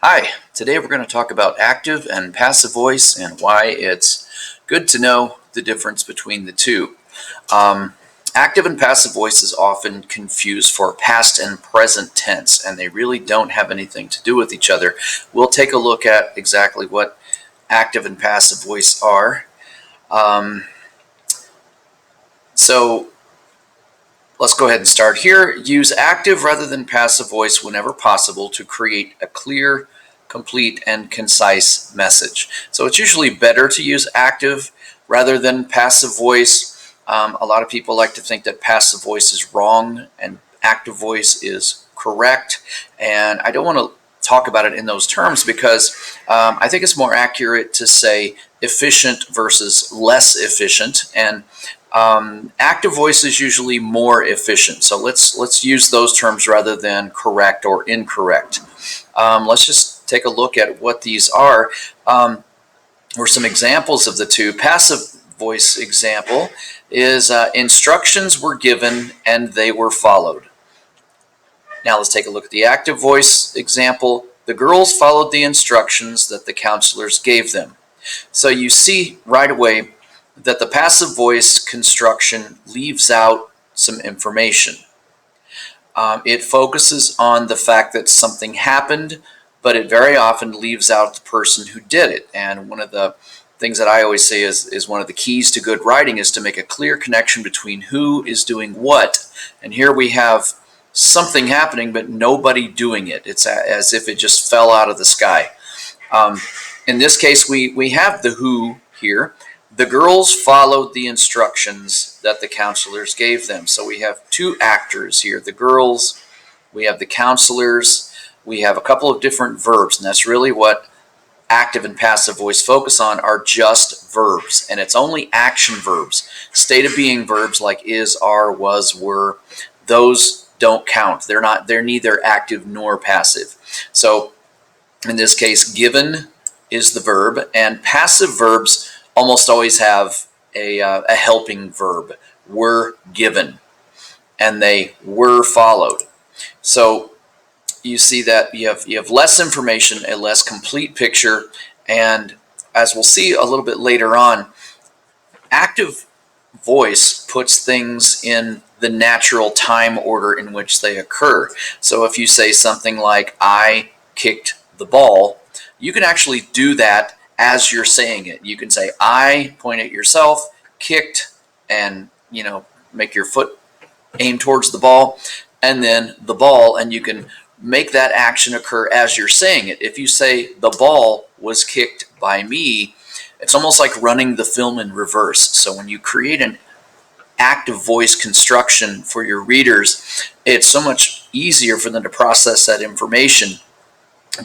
Hi, today we're going to talk about active and passive voice and why it's good to know the difference between the two. Um, Active and passive voice is often confused for past and present tense, and they really don't have anything to do with each other. We'll take a look at exactly what active and passive voice are. Um, so let's go ahead and start here. Use active rather than passive voice whenever possible to create a clear, complete, and concise message. So it's usually better to use active rather than passive voice. A lot of people like to think that passive voice is wrong and active voice is correct. And I don't want to talk about it in those terms because I think it's more accurate to say efficient versus less efficient. And active voice is usually more efficient. So let's use those terms rather than correct or incorrect. Let's just take a look at what these are, or some examples of the two. Passive voice example is instructions were given and they were followed. Now let's take a look at the active voice example. The girls followed the instructions that the counselors gave them. So you see right away that the passive voice construction leaves out some information. It focuses on the fact that something happened, but it very often leaves out the person who did it. And one of the things that I always say is one of the keys to good writing is to make a clear connection between who is doing what. And here we have something happening, but nobody doing it. It's as if it just fell out of the sky. In this case, we have the who here. The girls followed the instructions that the counselors gave them. So we have two actors here, the girls, we have the counselors, we have a couple of different verbs, and that's really what active and passive voice focus on, are just verbs, and it's only action verbs. State of being verbs like is, are, was, were, those don't count. They're neither active nor passive. So in this case, given is the verb, and passive verbs almost always have a helping verb. Were given, and they were followed. So you see that you have less information, a less complete picture, and as we'll see a little bit later on, active voice puts things in the natural time order in which they occur. So if you say something like, I kicked the ball, you can actually do that as you're saying it. You can say, I, point at yourself, kicked, and make your foot aim towards the ball, and then the ball, and you can make that action occur as you're saying it. If you say the ball was kicked by me, it's almost like running the film in reverse. So when you create an active voice construction for your readers, it's so much easier for them to process that information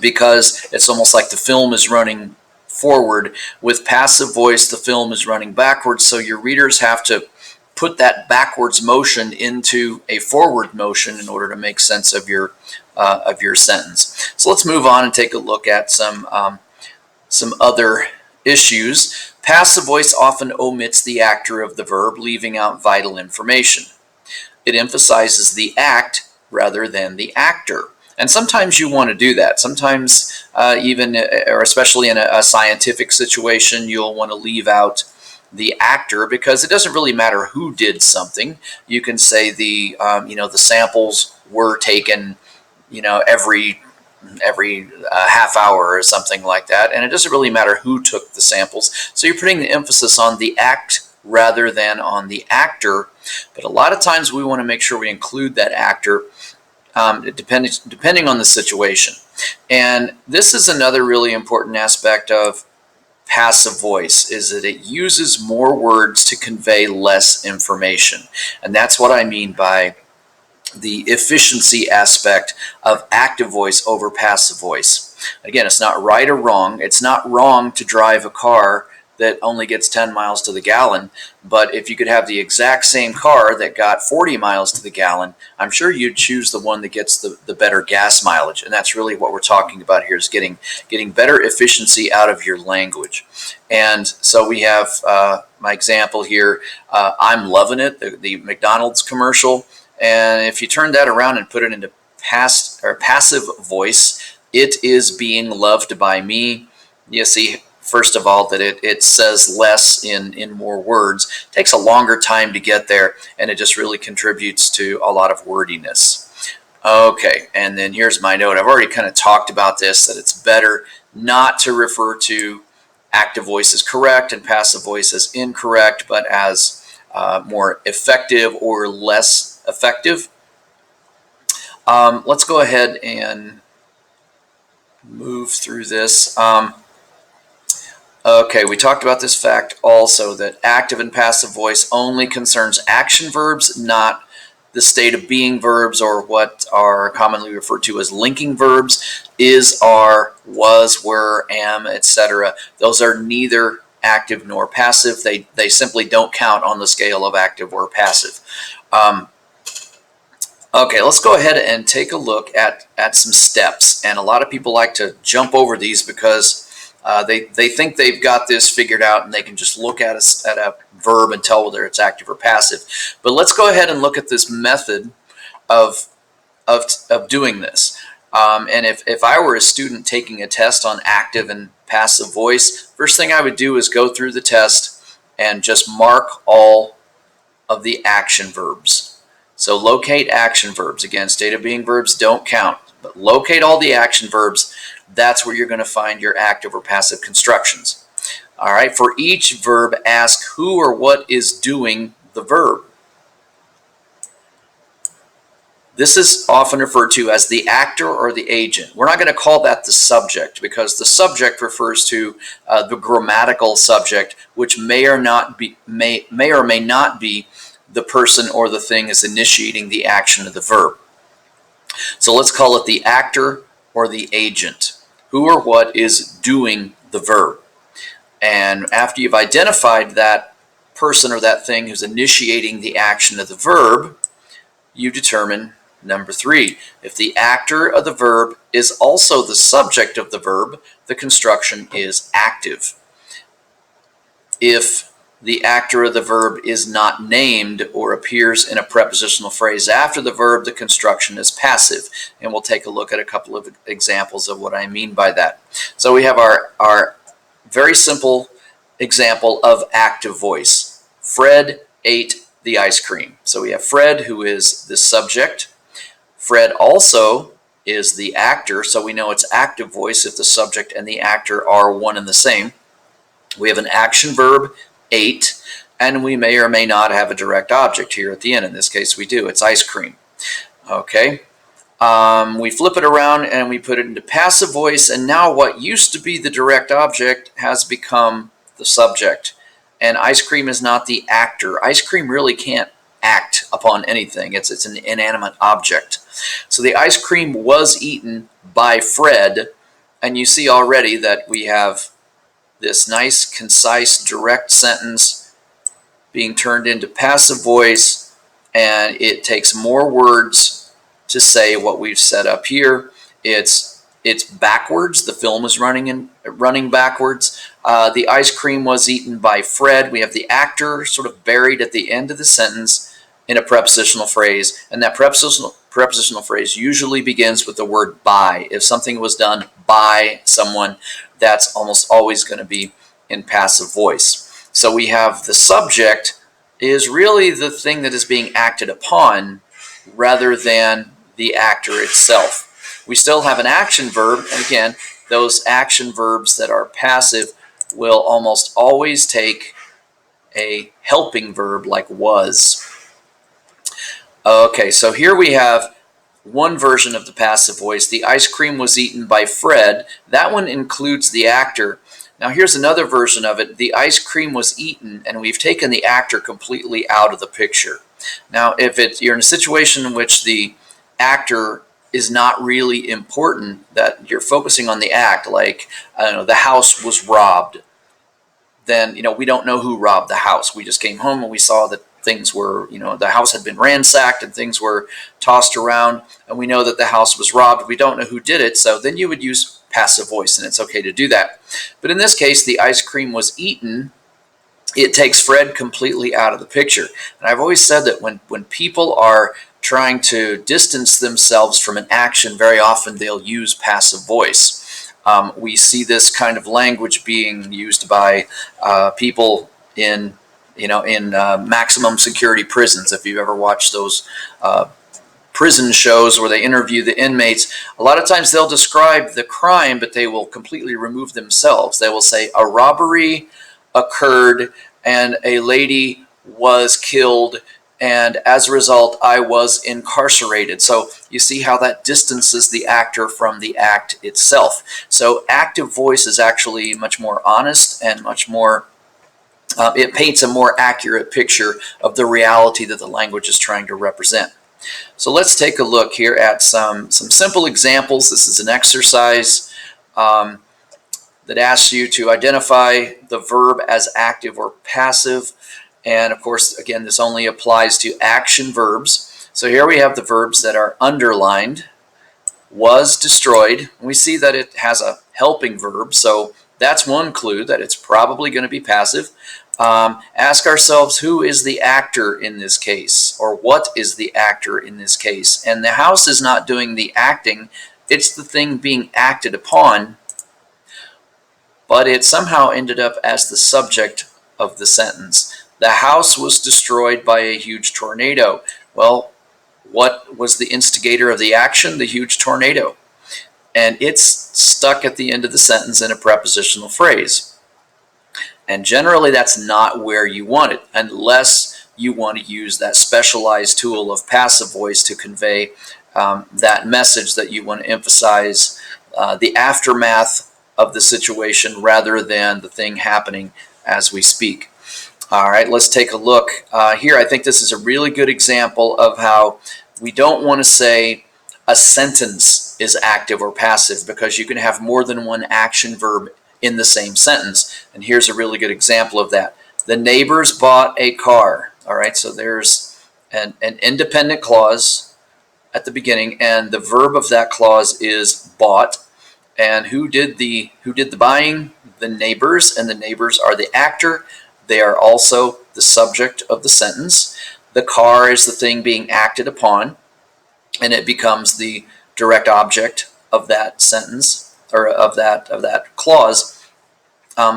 because it's almost like the film is running forward. With passive voice, the film is running backwards, so your readers have to put that backwards motion into a forward motion in order to make sense of your sentence. So let's move on and take a look at some other issues. Passive voice often omits the actor of the verb, leaving out vital information. It emphasizes the act rather than the actor. And sometimes you want to do that. Sometimes even, or especially in a scientific situation, you'll want to leave out the actor because it doesn't really matter who did something. You can say the samples were taken every half hour or something like that, and it doesn't really matter who took the samples. So you're putting the emphasis on the act rather than on the actor. But a lot of times we want to make sure we include that actor depending on the situation. And this is another really important aspect of passive voice, is that it uses more words to convey less information. And that's what I mean by the efficiency aspect of active voice over passive voice. Again, it's not right or wrong. It's not wrong to drive a car that only gets 10 miles to the gallon, but if you could have the exact same car that got 40 miles to the gallon, I'm sure you'd choose the one that gets the better gas mileage. And that's really what we're talking about here, is getting better efficiency out of your language. And so we have my example here, I'm loving it, the McDonald's commercial. And if you turn that around and put it into passive voice, It is being loved by me. You see, first of all, that it says less in more words. It takes a longer time to get there, and it just really contributes to a lot of wordiness. Okay, and then here's my note. I've already kind of talked about this, that it's better not to refer to active voice as correct and passive voice as incorrect, but as more effective or less effective. Let's go ahead and move through this. Okay, we talked about this fact also, that active and passive voice only concerns action verbs, not the state of being verbs, or what are commonly referred to as linking verbs: is, are, was, were, am, etc. Those are neither active nor passive. They simply don't count on the scale of active or passive. Okay, let's go ahead and take a look at some steps. And a lot of people like to jump over these because they think they've got this figured out and they can just look at a verb and tell whether it's active or passive. But let's go ahead and look at this method of doing this. And if I were a student taking a test on active and passive voice, first thing I would do is go through the test and just mark all of the action verbs. So locate action verbs. Again, state of being verbs don't count, but locate all the action verbs. That's where you're going to find your active or passive constructions. All right, for each verb, ask who or what is doing the verb. This is often referred to as the actor or the agent. We're not going to call that the subject, because the subject refers to the grammatical subject, which may or may not be the person or the thing is initiating the action of the verb. So let's call it the actor or the agent. Who or what is doing the verb? And after you've identified that person or that thing who's initiating the action of the verb, you determine number 3. If the actor of the verb is also the subject of the verb, the construction is active. If the actor of the verb is not named or appears in a prepositional phrase after the verb, the construction is passive. And we'll take a look at a couple of examples of what I mean by that. So we have our very simple example of active voice. Fred ate the ice cream. So we have Fred, who is the subject. Fred also is the actor, so we know it's active voice if the subject and the actor are one and the same. We have an action verb, ate, and we may or may not have a direct object here at the end. In this case, we do. It's ice cream. Okay. We flip it around and we put it into passive voice, and now what used to be the direct object has become the subject. And ice cream is not the actor. Ice cream really can't act upon anything. It's an inanimate object. So the ice cream was eaten by Fred, and you see already that we have this nice, concise, direct sentence being turned into passive voice, and it takes more words to say what we've set up here. It's backwards. The film is running backwards. The ice cream was eaten by Fred. We have the actor sort of buried at the end of the sentence in a prepositional phrase, and that prepositional phrase usually begins with the word by. If something was done by someone, that's almost always going to be in passive voice. So we have the subject is really the thing that is being acted upon rather than the actor itself. We still have an action verb, and again, those action verbs that are passive will almost always take a helping verb like was. Okay, so here we have one version of the passive voice. The ice cream was eaten by Fred. That one includes the actor. Now here's another version of it. The ice cream was eaten, and we've taken the actor completely out of the picture. Now, if you're in a situation in which the actor is not really important, that you're focusing on the act, like, I don't know, the house was robbed, then, we don't know who robbed the house. We just came home and we saw that things were, the house had been ransacked and things were tossed around, and we know that the house was robbed. We don't know who did it, so then you would use passive voice, and it's okay to do that. But in this case, the ice cream was eaten. It takes Fred completely out of the picture. And I've always said that when people are trying to distance themselves from an action, very often they'll use passive voice. We see this kind of language being used by people in maximum security prisons. If you've ever watched those prison shows where they interview the inmates, a lot of times they'll describe the crime, but they will completely remove themselves. They will say a robbery occurred and a lady was killed, and as a result I was incarcerated. So you see how that distances the actor from the act itself. So active voice is actually much more honest and much more it paints a more accurate picture of the reality that the language is trying to represent. So let's take a look here at some simple examples. This is an exercise that asks you to identify the verb as active or passive. And of course, again, this only applies to action verbs. So here we have the verbs that are underlined. Was destroyed. We see that it has a helping verb, so that's one clue that it's probably going to be passive. Ask ourselves, who is the actor in this case, or what is the actor in this case? And the house is not doing the acting, it's the thing being acted upon, but it somehow ended up as the subject of the sentence. The house was destroyed by a huge tornado. Well, what was the instigator of the action? The huge tornado. And it's stuck at the end of the sentence in a prepositional phrase. And generally that's not where you want it, unless you want to use that specialized tool of passive voice to convey that message that you want to emphasize the aftermath of the situation rather than the thing happening as we speak. All right, let's take a look here. I think this is a really good example of how we don't want to say a sentence is active or passive, because you can have more than one action verb in the same sentence. And here's a really good example of that. The neighbors bought a car. All right, so there's an independent clause at the beginning, and the verb of that clause is bought. And who did the buying? The neighbors, and the neighbors are the actor. They are also the subject of the sentence. The car is the thing being acted upon, and it becomes the direct object of that sentence, or of that clause.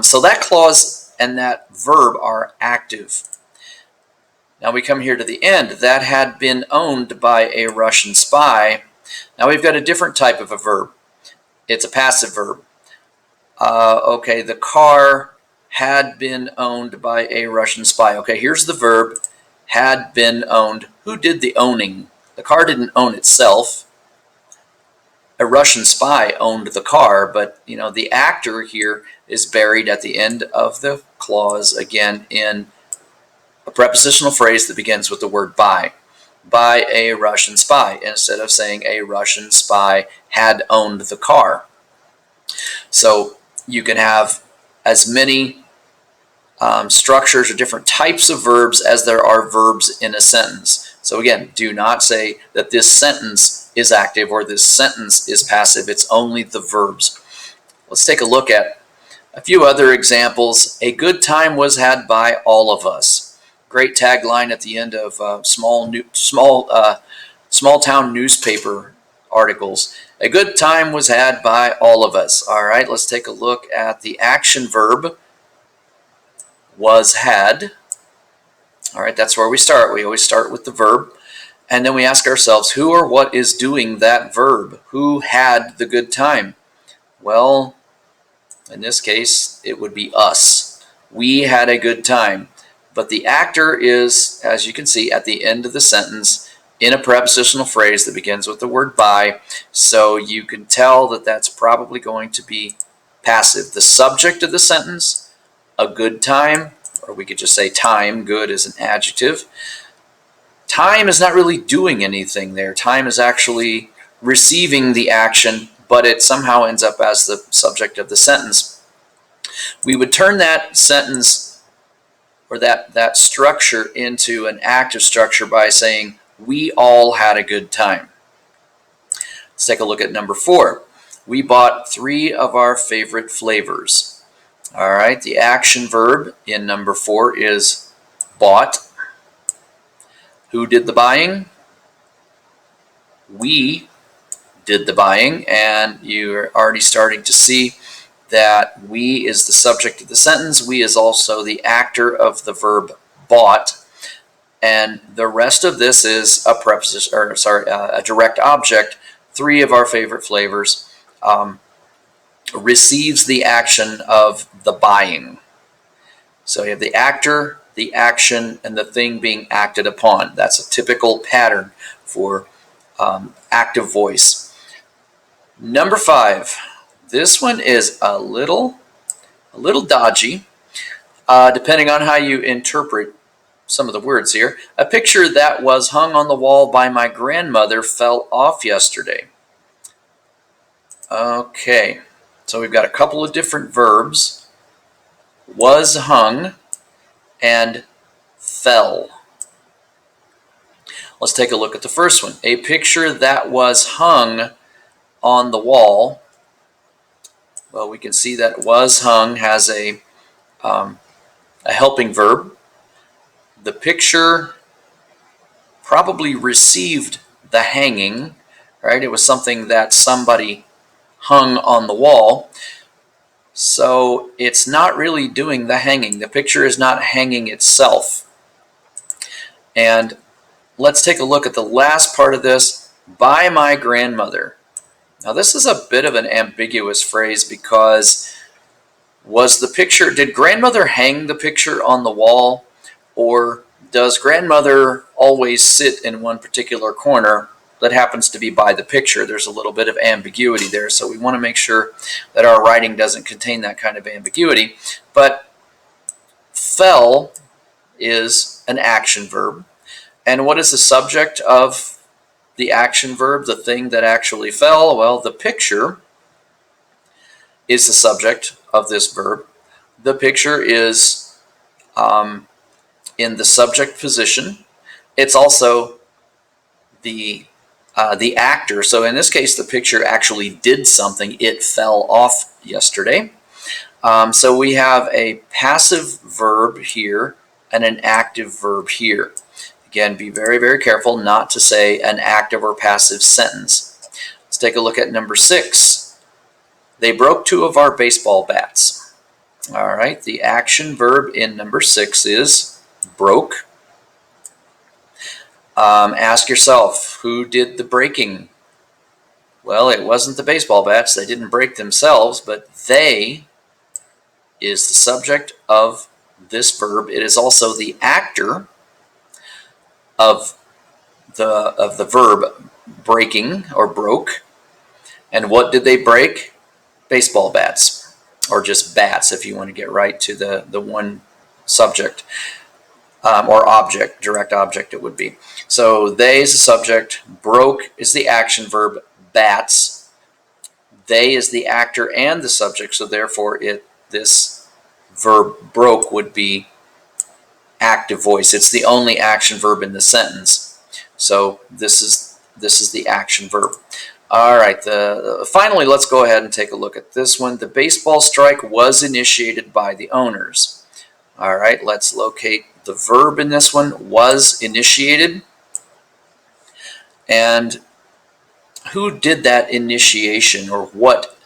So that clause and that verb are active. Now we come here to the end. That had been owned by a Russian spy. Now we've got a different type of a verb. It's a passive verb. Okay, the car had been owned by a Russian spy. Okay, here's the verb, had been owned. Who did the owning? The car didn't own itself. A Russian spy owned the car, but the actor here is buried at the end of the clause, again in a prepositional phrase that begins with the word by a Russian spy, instead of saying a Russian spy had owned the car. So you can have as many structures or different types of verbs as there are verbs in a sentence. So again, do not say that this sentence is active or this sentence is passive. It's only the verbs. Let's take a look at a few other examples. A good time was had by all of us. Great tagline at the end of small town newspaper articles. A good time was had by all of us. All right, let's take a look at the action verb was had. All right, that's where we start. We always start with the verb, and then we ask ourselves, who or what is doing that verb? Who had the good time? Well, in this case, it would be us. We had a good time. But the actor is, as you can see, at the end of the sentence in a prepositional phrase that begins with the word by, so you can tell that that's probably going to be passive. The subject of the sentence, a good time, or we could just say time, good is an adjective. Time is not really doing anything there. Time is actually receiving the action, but it somehow ends up as the subject of the sentence. We would turn that sentence or that structure into an active structure by saying, we all had a good time. Let's take a look at number 4. We bought 3 of our favorite flavors. All right, the action verb in number 4 is bought. Who did the buying? We did the buying, and you're already starting to see that we is the subject of the sentence. We is also the actor of the verb bought, and the rest of this is a preposition, or sorry, a direct object. Three of our favorite flavors receives the action of the buying. So you have the actor, the action, and the thing being acted upon. That's a typical pattern for active voice. Number 5. This one is a little dodgy, depending on how you interpret some of the words here. A picture that was hung on the wall by my grandmother fell off yesterday. Okay, so we've got a couple of different verbs. Was hung and fell. Let's take a look at the first one. A picture that was hung on the wall. Well, we can see that was hung has a helping verb. The picture probably received the hanging, right? It was something that somebody hung on the wall. So it's not really doing the hanging. The picture is not hanging itself. And let's take a look at the last part of this, by my grandmother. Now this is a bit of an ambiguous phrase because did grandmother hang the picture on the wall, or does grandmother always sit in one particular corner that happens to be by the picture? There's a little bit of ambiguity there, so we want to make sure that our writing doesn't contain that kind of ambiguity. But fell is an action verb. And what is the subject of the action verb, the thing that actually fell? Well, the picture is the subject of this verb. The picture is in the subject position. It's also the actor. So in this case, the picture actually did something. It fell off yesterday. So we have a passive verb here and an active verb here. Again, be very, very careful not to say an active or passive sentence. Let's take a look at number 6. They broke 2 of our baseball bats. All right, the action verb in number 6 is broke. Ask yourself, who did the breaking? Well, it wasn't the baseball bats. They didn't break themselves, but they is the subject of this verb. It is also the actor of the verb breaking or broke. And what did they break? Baseball bats, or just bats if you want to get right to the one subject or object, direct object it would be. So they is the subject, broke is the action verb, bats. They is the actor and the subject, so therefore this verb broke would be active voice. It's the only action verb in the sentence. So this is the action verb. All right, finally, let's go ahead and take a look at this one. The baseball strike was initiated by the owners. All right, let's locate the verb in this one, was initiated. And who did that initiation, or what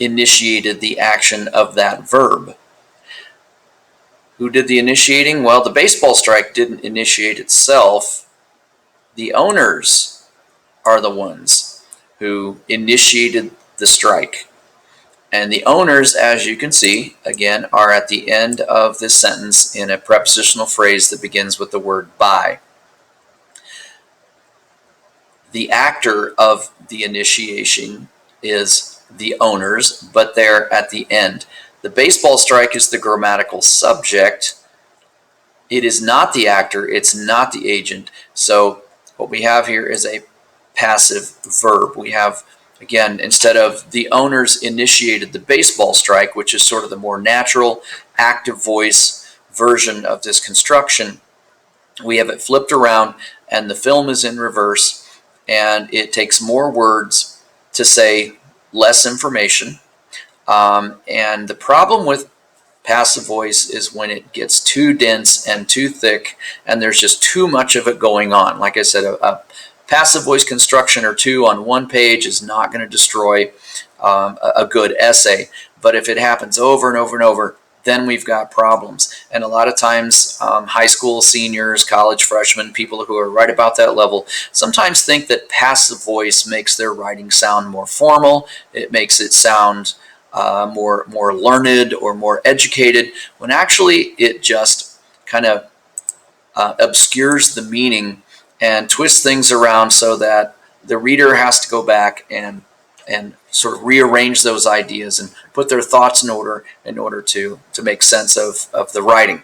initiated the action of that verb? Who did the initiating? Well, the baseball strike didn't initiate itself. The owners are the ones who initiated the strike. And the owners, as you can see, again, are at the end of this sentence in a prepositional phrase that begins with the word by. The actor of the initiation is the owners, but they're at the end. The baseball strike is the grammatical subject. It is not the actor, it's not the agent. So what we have here is a passive verb. We have, again, instead of the owners initiated the baseball strike, which is sort of the more natural active voice version of this construction, we have it flipped around and the film is in reverse, and it takes more words to say less information. And the problem with passive voice is when it gets too dense and too thick and there's just too much of it going on. Like I said, passive voice construction or two on one page is not going to destroy a good essay. But if it happens over and over and over, then we've got problems. And a lot of times, high school seniors, college freshmen, people who are right about that level, sometimes think that passive voice makes their writing sound more formal. It makes it sound more learned or more educated, when actually it just kind of obscures the meaning and twists things around so that the reader has to go back and sort of rearrange those ideas and put their thoughts in order to make sense of the writing.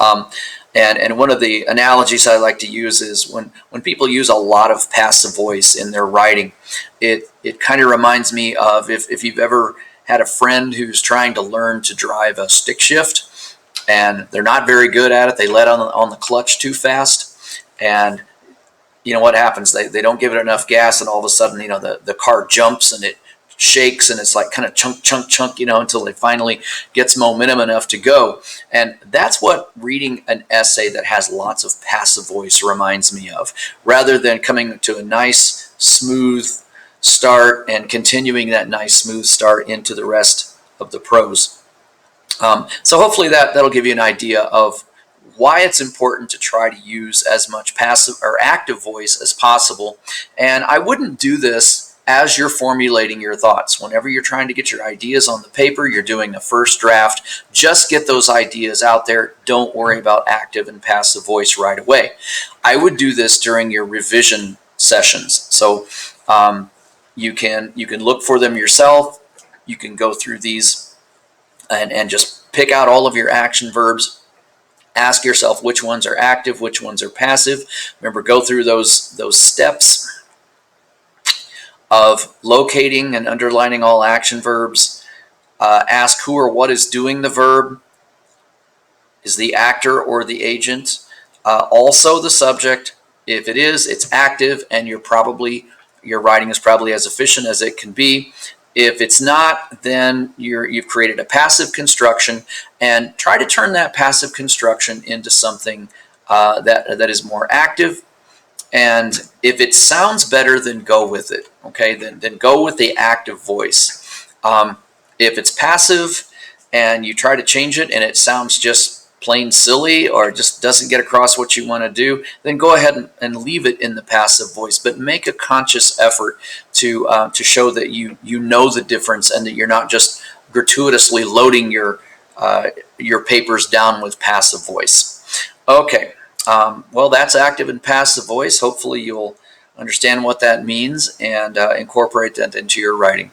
And one of the analogies I like to use is when people use a lot of passive voice in their writing, it kind of reminds me of if you've ever had a friend who's trying to learn to drive a stick shift and they're not very good at it. They let on the clutch too fast, and you know what happens? They don't give it enough gas, and all of a sudden, the car jumps and it shakes, and it's like kind of chunk, until it finally gets momentum enough to go. And that's what reading an essay that has lots of passive voice reminds me of, rather than coming to a nice, smooth start and continuing that nice, smooth start into the rest of the prose. So hopefully that'll give you an idea of why it's important to try to use as much passive or active voice as possible. And I wouldn't do this as you're formulating your thoughts. Whenever you're trying to get your ideas on the paper, you're doing a first draft, just get those ideas out there. Don't worry about active and passive voice right away. I would do this during your revision sessions. So you can look for them yourself. You can go through these and just pick out all of your action verbs. Ask yourself which ones are active, which ones are passive. Remember, go through those steps of locating and underlining all action verbs. Ask who or what is doing the verb. Is the actor or the agent? Also the subject. If it is, it's active, and your writing is probably as efficient as it can be. If it's not, then you've created a passive construction, and try to turn that passive construction into something that is more active. And if it sounds better, then go with it. Okay, then go with the active voice. If it's passive and you try to change it and it sounds just plain silly or just doesn't get across what you want to do, then go ahead and leave it in the passive voice, but make a conscious effort to show that you know the difference and that you're not just gratuitously loading your papers down with passive voice. Okay, well, that's active and passive voice. Hopefully you'll understand what that means and incorporate that into your writing.